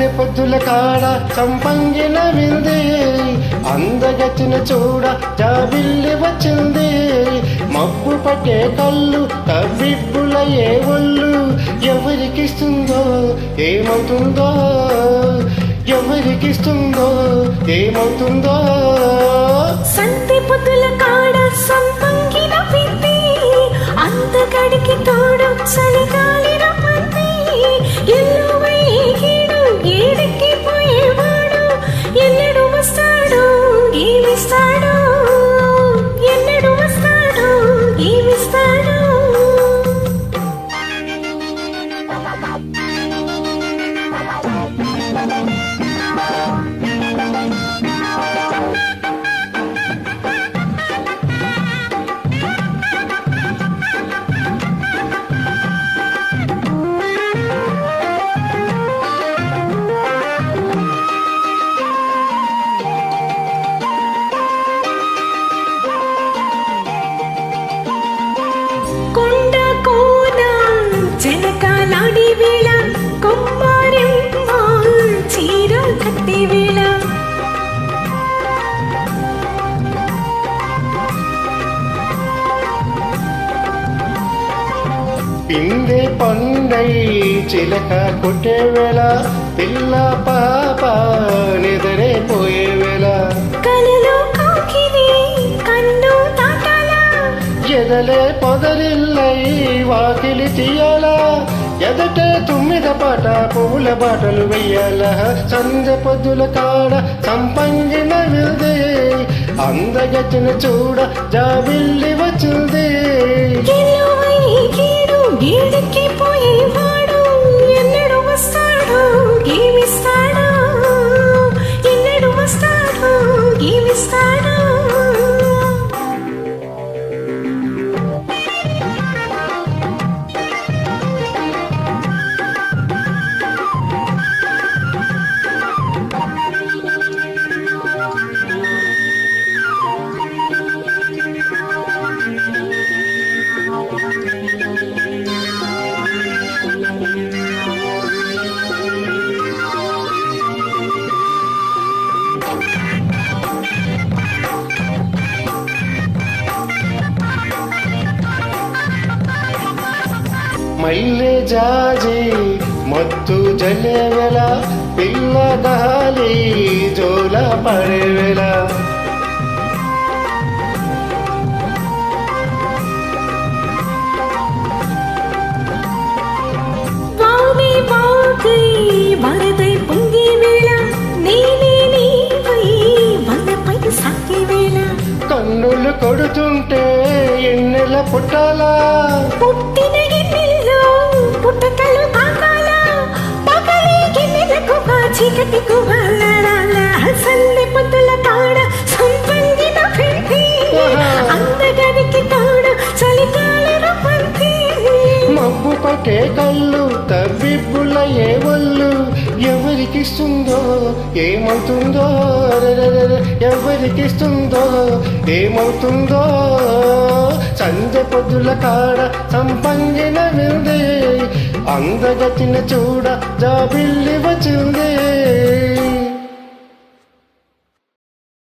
సంధ్య పొద్దుల కాడ సంపంగిన వింది, అందగచ్చిన చూడ జాబిల్లి వచ్చింది. మబ్బు పట్టే కళ్ళు తవ్విబ్బుల ఏ ఒళ్ళు, ఎవరికిస్తుందో ఏమవుతుందో, ఎవరికిస్తుందో ఏమవుతుందో. సంధ్య పొద్దుల కాడ సంపంగిన వింది, అందగడికి తోడు చలిగాలి రమ్మంది. ఎల్లువై కీడు ఏడికి పోయేవాడు, ఎన్నడు వస్తాడు ఏమిస్తాడు, ఎన్నడు వస్తాడు ఏమిస్తాడు. జనకాలాడి వేళ కొమ్మారెమ్మ చీర కట్టి వేళ, పిందే పండై చిలక కొట్టే వేళ, పిల్ల పాప నిదరే పోయే వేళ, కలలో కాకిని కన్ను తాటాల, ఎదలే పొదరిల్లై వాకిలి తీయాలా, ఎదటే తుమ్మిద పాట పువ్వుల బాటలు వెయ్యాల. సంధ్య పొద్దుల కాడ సంపంగిన వింది, అందగచ్చిన చూడ జాబిల్లి వచ్చింది. ఎల్లువై కీడు ఏడికి పోయేవాడు, ఎన్నడు వస్తాడు ఏమిస్తాడు, ఎన్నడు వస్తాడు ఏమిస్తాడు. మల్లె జాజి మత్తు జల్లే వేళ, పిల్ల గాలి జోల పడే వేళ, వామి వాకై వరదై పొంగి వేళ, నేనే నీవై వలపై సాగే వేళ, కన్నులు కొడుతుంటే ఎన్నెల పుట్టాలా, పుట్టిన గిన్నెల్లో పుట్టకలు కాకాల, పగలి గిన్నెలకు చీకటికు వాళ్ళాల. సంధ్య పొద్దుల కాడ సంపంగిన వింది, అందగడికి తోడు చలిగాలి రమ్మంది. మబ్బు పట్టే కళ్ళు తవ్విబ్బుల ఏ ఒళ్ళు, ఎవరికిస్తుందో ఏమవుతుందో, ఎవరికిస్తుందో ఏమవుతుందో. సంధ్య పొద్దుల కాడ సంపంగిన వింది, అందగచ్చిన చూడ జాబిల్లి వచ్చింది.